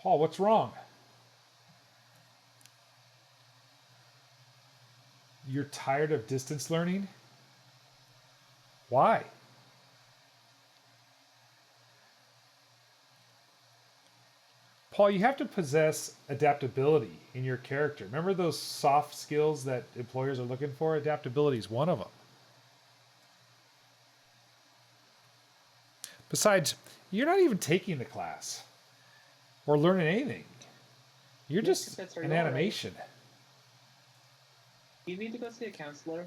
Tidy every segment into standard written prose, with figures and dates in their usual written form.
Paul, what's wrong? You're tired of distance learning? Why? Paul, you have to possess adaptability in your character. Remember those soft skills that employers are looking for? Adaptability is one of them. Besides, you're not even taking the class or learning anything. You're just an animation. You need to go see a counselor.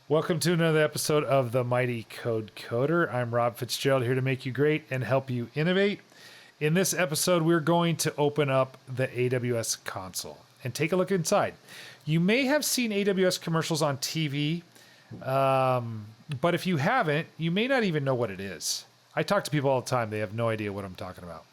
Welcome to another episode of the Mighty Code Coder. I'm Rob Fitzgerald, here to make you great and help you innovate. In this episode, we're going to open up the AWS Console and take a look inside. You may have seen AWS commercials on TV, but if you haven't, you may not even know what it is. I talk to people all the time. They have no idea what I'm talking about.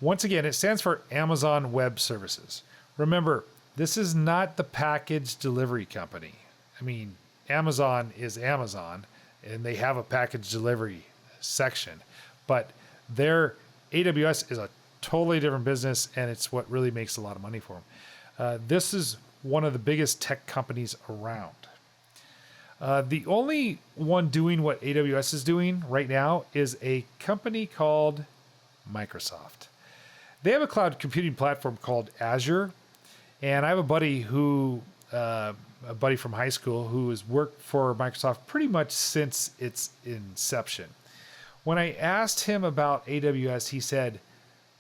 Once again, it stands for Amazon Web Services. Remember, this is not the package delivery company. I mean, Amazon is Amazon, and they have a package delivery section, but their AWS is a totally different business, and it's what really makes a lot of money for them. This is one of the biggest tech companies around. The only one doing what AWS is doing right now is a company called Microsoft. They have a cloud computing platform called Azure, and I have a buddy from high school who has worked for Microsoft pretty much since its inception. When I asked him about AWS, he said,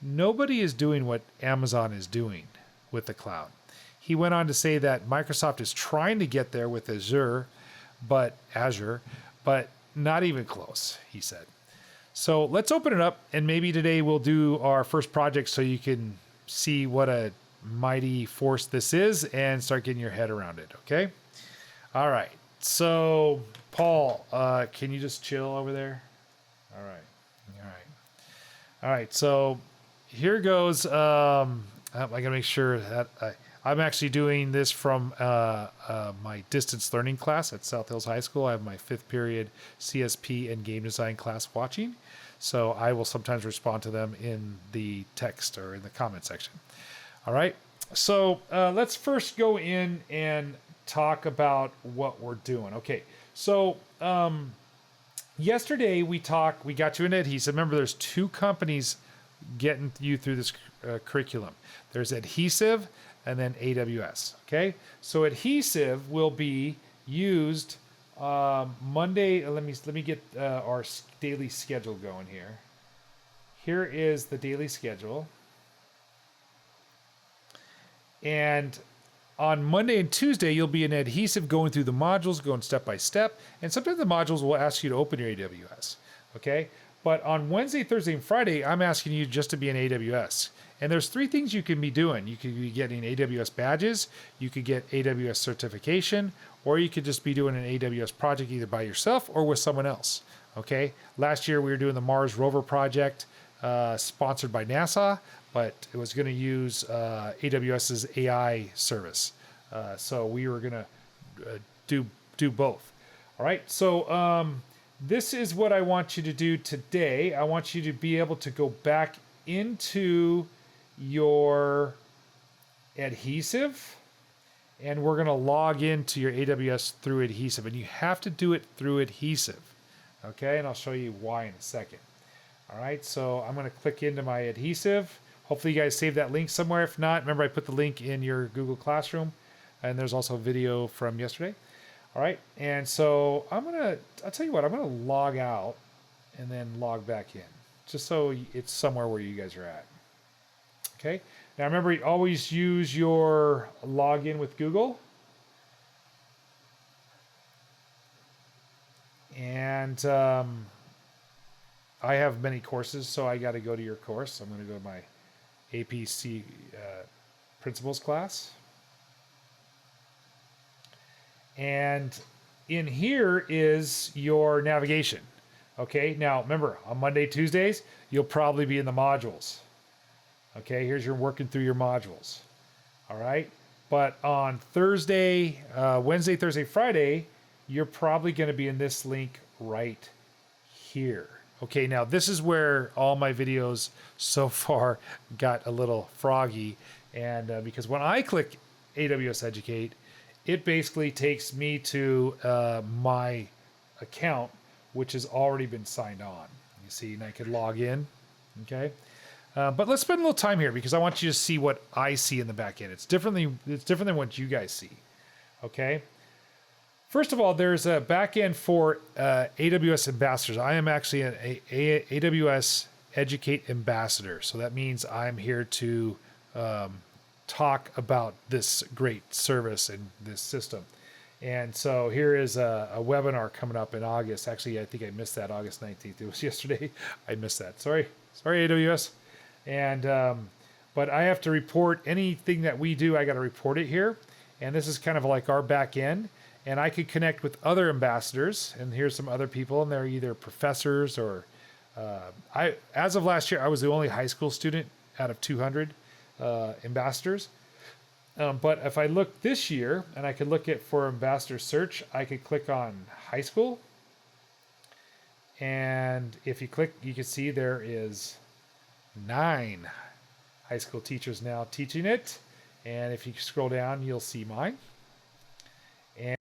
nobody is doing what Amazon is doing with the cloud. He went on to say that Microsoft is trying to get there with Azure, but not even close, he said. So let's open it up, and maybe today we'll do our first project so you can see what a mighty force this is and start getting your head around it, okay? All right. So, Paul, can you just chill over there? All right. So here goes. I gotta make sure that I'm actually doing this from my distance learning class at South Hills High School. I have my 5th period CSP and game design class watching. So I will sometimes respond to them in the text or in the comment section. All right. So let's first go in and talk about what we're doing. Okay. So yesterday we got you into Edhesive. Remember, there's 2 companies getting you through this curriculum. There's Edhesive and then AWS. Okay. So Edhesive will be used Monday. Let me get our daily schedule going here. Here is the daily schedule. And on Monday and Tuesday, you'll be in Edhesive going through the modules, going step by step. And sometimes the modules will ask you to open your AWS. Okay. But on Wednesday, Thursday, and Friday, I'm asking you just to be in AWS. And there's 3 things you can be doing. You could be getting AWS badges, you could get AWS certification, or you could just be doing an AWS project either by yourself or with someone else. Okay. Last year, we were doing the Mars rover project, sponsored by NASA, but it was going to use AWS's AI service. So we were going to do both. All right. So this is what I want you to do today. I want you to be able to go back into your Edhesive, and we're going to log into your AWS through Edhesive, and you have to do it through Edhesive. Okay. And I'll show you why in a second. All right. So I'm going to click into my Edhesive. Hopefully you guys save that link somewhere. If not, remember I put the link in your Google Classroom, and there's also a video from yesterday. All right. And so I'll tell you what, I'm going to log out and then log back in just so it's somewhere where you guys are at. Okay. Now remember, you always use your login with Google. And I have many courses, so I got to go to your course. I'm going to go to my APC principles class. And in here is your navigation. Okay, now remember, on Monday, Tuesdays, you'll probably be in the modules. Okay, here's your working through your modules. All right, But on Thursday, Wednesday, Thursday, Friday, you're probably going to be in this link right here. Okay, now this is where all my videos so far got a little froggy. And because when I click AWS Educate, it basically takes me to my account, which has already been signed on. You see, and I could log in. Okay. But let's spend a little time here because I want you to see what I see in the back end. It's different than what you guys see. Okay. First of all, there's a back end for AWS ambassadors. I am actually an AWS Educate ambassador. So that means I'm here to talk about this great service and this system. And so here is a webinar coming up in August. Actually, I think I missed that August 19th. It was yesterday. I missed that. Sorry, AWS. And but I have to report anything that we do. I got to report it here. And this is kind of like our back end. And I could connect with other ambassadors. And here's some other people, and they're either professors or as of last year, I was the only high school student out of 200 ambassadors. But if I look this year, and I could look at for ambassador search, I could click on high school. And if you click, you can see there is 9 high school teachers now teaching it. And if you scroll down, you'll see mine.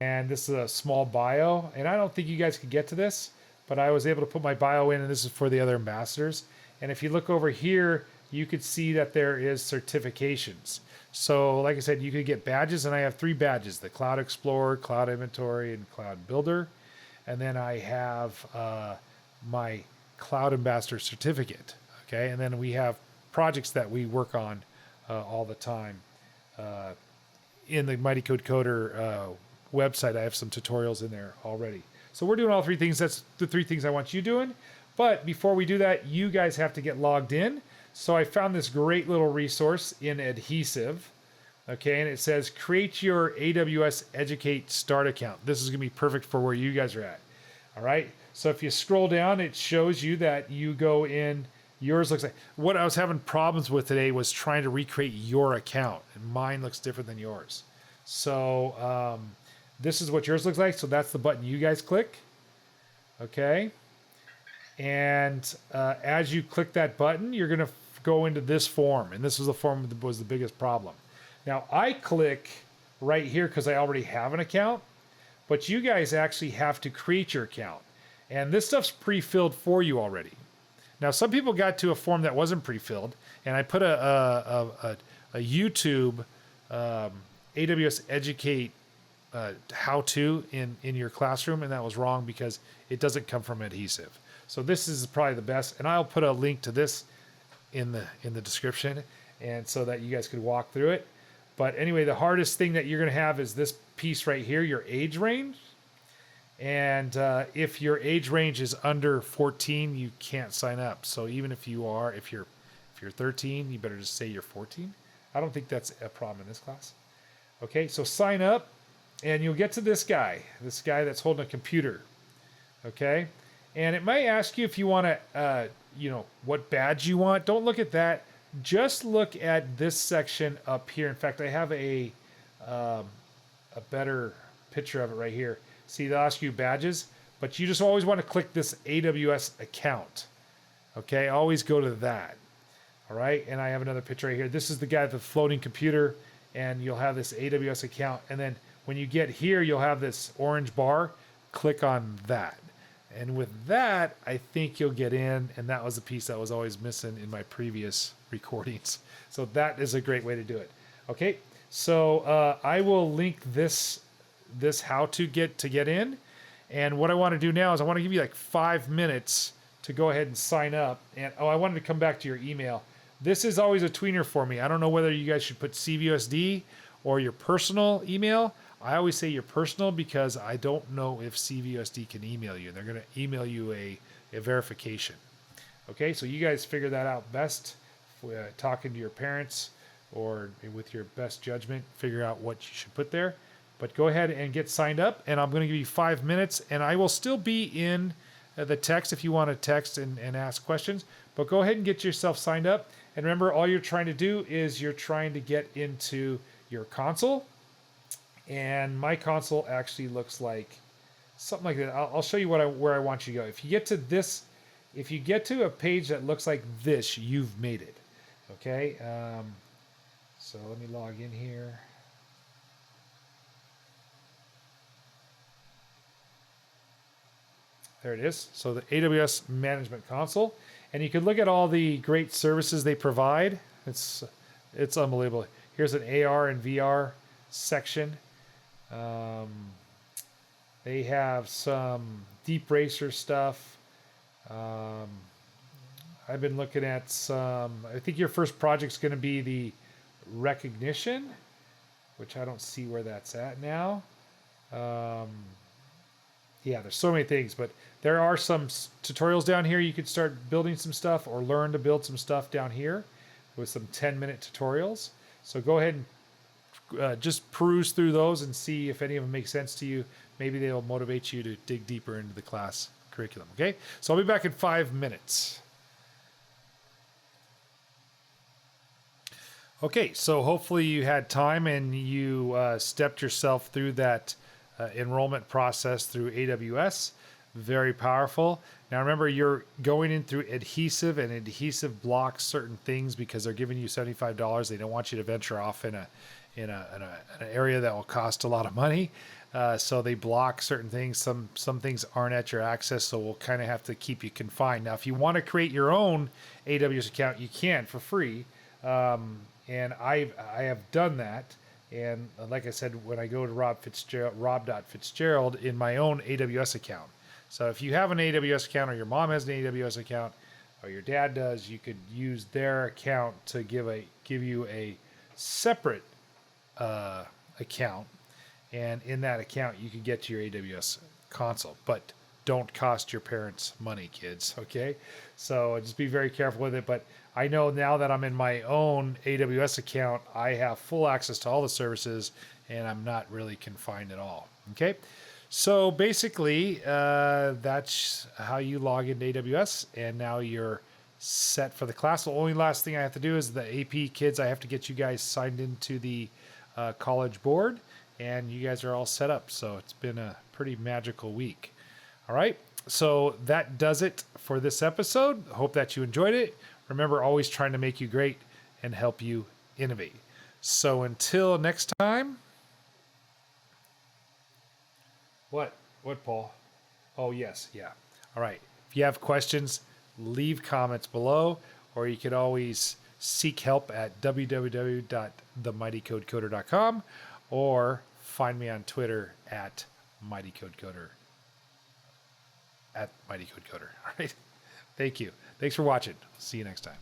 And this is a small bio. And I don't think you guys could get to this, but I was able to put my bio in, and this is for the other ambassadors. And if you look over here, you could see that there is certifications. So like I said, you could get badges, and I have 3 badges: the Cloud Explorer, Cloud Inventory, and Cloud Builder. And then I have my Cloud Ambassador certificate. Okay, and then we have projects that we work on all the time. In the Mighty Code Coder website, I have some tutorials in there already. So we're doing all 3 things. That's the 3 things I want you doing. But before we do that, you guys have to get logged in. So I found this great little resource in Edhesive. Okay, and it says create your AWS Educate Start account. This is going to be perfect for where you guys are at. All right, so if you scroll down, it shows you that you go in. Yours looks like what I was having problems with today was trying to recreate your account, and mine looks different than yours. So this is what yours looks like. So that's the button you guys click. Okay, and as you click that button, you're going to go into this form, and this was the form that was the biggest problem. Now I click right here because I already have an account, but you guys actually have to create your account, and this stuff's pre-filled for you already. Now some people got to a form that wasn't pre-filled, and I put a YouTube AWS Educate how-to in your classroom, and that was wrong because it doesn't come from Edhesive. So this is probably the best, and I'll put a link to this in the description, and so that you guys could walk through it. But anyway, the hardest thing that you're going to have is this piece right here, your age range. And if your age range is under 14, you can't sign up. So even if you're 13, you better just say you're 14. I don't think that's a problem in this class. Okay, so sign up, and you'll get to this guy that's holding a computer. Okay, and it might ask you if you want to, what badge you want. Don't look at that. Just look at this section up here. In fact, I have a better picture of it right here. See, they'll ask you badges, but you just always want to click this AWS account. Okay, always go to that. All right, and I have another picture right here. This is the guy with the floating computer, and you'll have this AWS account. And then when you get here, you'll have this orange bar. Click on that. And with that, I think you'll get in, and that was the piece that was always missing in my previous recordings. So that is a great way to do it. Okay, so I will link this how to get in. And what I want to do now is I want to give you like 5 minutes to go ahead and sign up. And I wanted to come back to your email. This is always a tweener for me. I don't know whether you guys should put CVUSD or your personal email. I always say your personal because I don't know if CVUSD can email you. They're going to email you a verification. Okay, so you guys figure that out best. Talking to your parents or with your best judgment, figure out what you should put there. But go ahead and get signed up, and I'm going to give you 5 minutes, and I will still be in the text if you want to text and ask questions. But go ahead and get yourself signed up. And remember, all you're trying to do is you're trying to get into your console. And my console actually looks like something like that. I'll show you where I want you to go. If you get to this, if you get to a page that looks like this, you've made it. Okay. So let me log in here. There it is. So the AWS Management Console, and you can look at all the great services they provide. It's unbelievable. Here's an AR and VR section. They have some deep racer stuff. I've been looking at some. I think your first project's going to be the recognition, which I don't see where that's at now. Yeah, there's so many things, but there are some tutorials down here. You could start building some stuff or learn to build some stuff down here with some 10-minute tutorials. So go ahead and just peruse through those and see if any of them make sense to you. Maybe they'll motivate you to dig deeper into the class curriculum. Okay, so I'll be back in 5 minutes. Okay, so hopefully you had time and you stepped yourself through that enrollment process through AWS. Very powerful. Now remember, you're going in through Edhesive, and Edhesive blocks certain things because they're giving you $75. They don't want you to venture off in an area that will cost a lot of money. So they block certain things. Some things aren't at your access, so we'll kind of have to keep you confined. Now, if you want to create your own AWS account, you can for free. And I have done that. And like I said, when I go to rob.fitzgerald in my own AWS account. So if you have an AWS account, or your mom has an AWS account, or your dad does, you could use their account to give you a separate account. And in that account, you can get to your AWS console. But don't cost your parents money, kids. Okay? So just be very careful with it. But I know now that I'm in my own AWS account, I have full access to all the services, and I'm not really confined at all. Okay, so basically, that's how you log into AWS, and now you're set for the class. The only last thing I have to do is the AP kids. I have to get you guys signed into the college board, and you guys are all set up. So it's been a pretty magical week. All right, so that does it for this episode. Hope that you enjoyed it. Remember, always trying to make you great and help you innovate. So until next time. What, Paul? Oh, yes. Yeah. All right. If you have questions, leave comments below, or you can always seek help at www.themightycodecoder.com, or find me on Twitter at mightycodecoder. At mightycodecoder. All right. Thank you. Thanks for watching. See you next time.